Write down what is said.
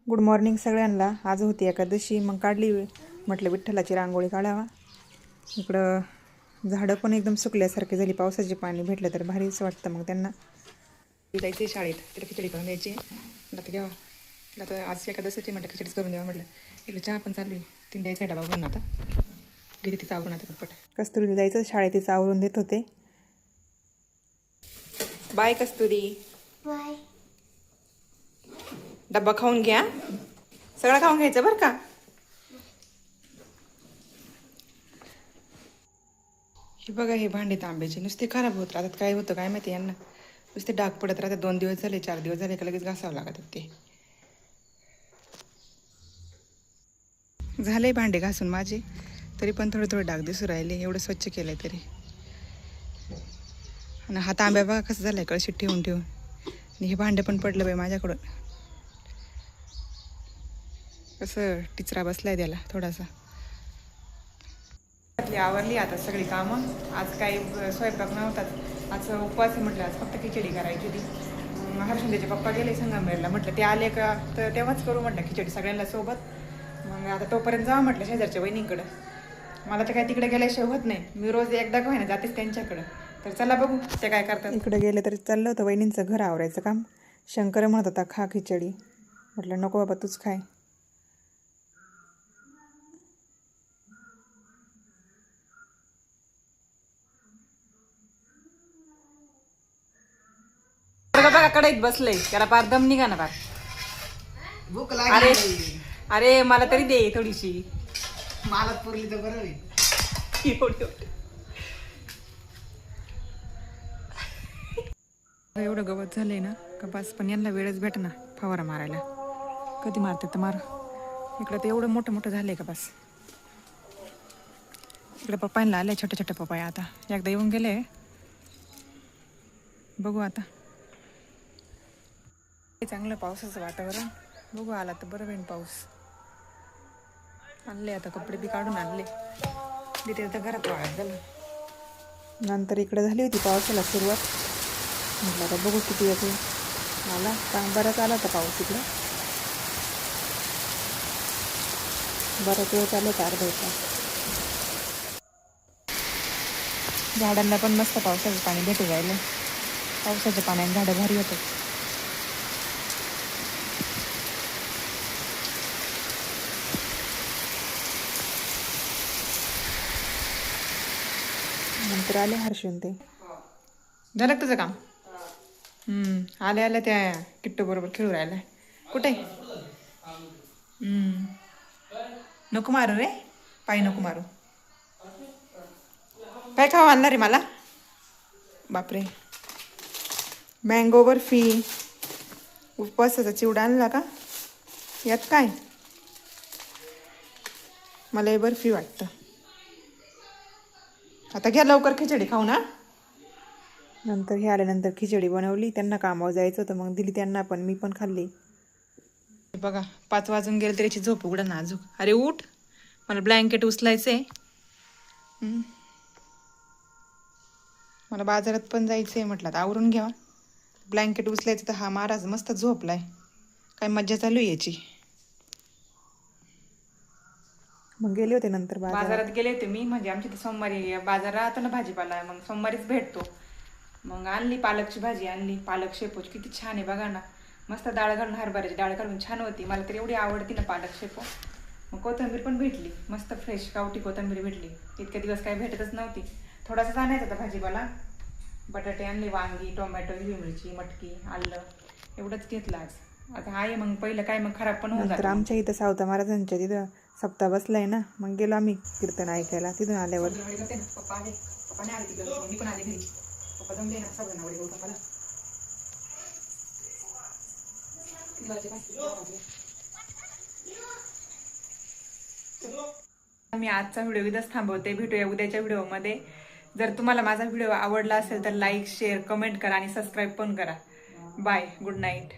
Good morning सगळ्यांना. आज होती एकादशी, मग काढली म्हटलं विठ्ठलाची रांगोळी काढावा. इकडं झाडं पण एकदम सुकल्यासारखे झाली, पावसाचे पाणी भेटलं तर भारीच वाटतं. मग त्यांना जायचे शाळेत, तिला खिचडी करून द्यायची. आता घ्यावा, आता आज एकादशीची म्हटलं खिचडीच करून द्यावा. म्हटलं इकडे चहा पण चालू आहे, तीन द्यायचा डबा बनून. आता गेली तिचं आवरून, आता पटपट कस्तुरीला जायचं शाळेत, तिचं आवरून देत होते. बाय कस्तुरी, बाय. डब्बा खाऊन घ्या, सगळं खाऊन घ्यायचं बरं का. हे बघा, हे भांडे तांब्याचे नुसते खराब होत राहतात. काय होतं काय माहिती यांना, नुसते डाग पडत राहतात. 2 दिवस झाले, 4 दिवस झाले का लगेच घासावं लागत ते. झाले भांडे घासून माझे, तरी पण थोडे थोडे डाग दिसू राहिले. एवढं स्वच्छ केलंय तरी. आणि हा तांब्या बघा कसं झालाय, कळशीत ठेवून ठेवून. आणि हे भांडे पण पडलं बाई माझ्याकडून, कसं टिचरा बसलाय त्याला थोडासा. आवरली आता सगळी कामं. आज काही स्वयंपाक नव्हताच, आज उपवास आहे. म्हटलं आज फक्त खिचडी करायची होती. हर्षुंदेचे पप्पा गेले संगमनेरला, म्हटलं ते आले का तर तेव्हाच करू म्हटलं खिचडी सगळ्यांना सोबत. मग आता तोपर्यंत जावं म्हटलं शेजारच्या वहिनींकडं. मला तर काय तिकडे गेल्याशिवाय होत नाही, मी रोज एकदा का होईना जातेच त्यांच्याकडं. तर चला बघू ते काय करतात. इकडे गेले तरी चाललं होतं वहिनींचं घर आवरायचं काम. शंकर म्हणत होता खा खिचडी, म्हटलं नको बाबा तूच खाय. बघा कढईत बसलंय, त्याला पार दम निघा ना पार. भूक अरे लागली. अरे मला तरी दे थोडीशी. मला पुरली तर बरं होईल. एवढं गवत झालंय ना का बस, पण यांना वेळच भेट ना फवारा मारायला. कधी मारते तर मार. इकडं तर एवढं मोठं मोठं झालंय का बस. इकडे पप्पांना आले छोटे छोटे पप्पाय, आता एकदा येऊन गेले. बघू आता, चांगलं पावसाचं वातावरण. बघू आला तर बरं होईल पाऊस. आणले आता कपडे बी काढून आणले, तिथे तर घरात वाळत झालं. नंतर इकडे झाली होती पावसाला सुरुवात. म्हटलं आता बघू किती येते. आला का बराच आला होता पाऊस इकडे, बराच वेळ चालू होता, अर्धा तास. झाडांना पण मस्त पावसाचं पाणी भेटू राहिलं. पावसाच्या पाण्याने झाडं भारी होतात. नंतर आले हर्षून ते. झालं का तुझं काम? आले आले त्या किट्टू बरोबर खेळू राहिलाय. कुठे? नको मारू रे, पाय नको मारू. काय खावं आणणार रे मला? बापरे, मँगो बर्फी. उपवासाचा चिवडा आणला का? यात काय? मला हे बर्फी वाटतं. आता घ्या लवकर खिचडी खाऊ ना. नंतर हे आल्यानंतर खिचडी बनवली, त्यांना कामावर जायचं होतं मग दिली त्यांना पण, मी पण खाल्ली. बघा 5 वाजून गेले तरी झोप उघडा नाजूक. अरे उठ, मला ब्लँकेट उचलायचंय. मला बाजारात पण जायचंय. म्हटलं तर आवरून घ्यावा, ब्लँकेट उचलायचं. तर हा महाराज मस्त झोपलाय, काय मज्जा चालू आहे याची. मग गेले होते नंतर बाजारात गेले होते मी. म्हणजे आमच्या इथे सोमवारी बाजार राहतो ना भाजीपाला, मग सोमवारीच भेटतो. मग आणली पालकची भाजी, आणली पालक शेपूची. किती छान आहे बघा ना, मस्त डाळ घालून, हरभऱ्याची डाळ घालून छान होती. मला तर एवढी आवडती ना पालक शेपू. मग कोथिंबीर पण भेटली, मस्त फ्रेश गावठी कोथिंबीर भेटली. इतके दिवस काही भेटतच नव्हती. थोडासाच आणायचा होता भाजीपाला. बटाटे आणले, वांगी, टोमॅटो, हिरवी मिरची, मटकी, आलं, एवढंच घेतलं आज. आता आहे मग पहिलं काय मग खराब पण होऊन जातं. आमच्या इथं सावता महाराजांच्या तिथं सप्ताह बसलाय ना, मग गेलो आम्ही कीर्तन ऐकायला. तिथून आल्यावर पप्पा आले, पप्पाने आले तिकडं, मी पण आले घरी. पप्पा जमले ना सगळं नावडे गहू पप्पाला. मी आजचा व्हिडिओ इथंच थांबवते. भेटूया उद्याच्या व्हिडिओमध्ये. जर तुम्हाला माझा व्हिडिओ आवडला असेल तर लाईक, शेअर, कमेंट करा आणि सबस्क्राईब पण करा. Bye, good night.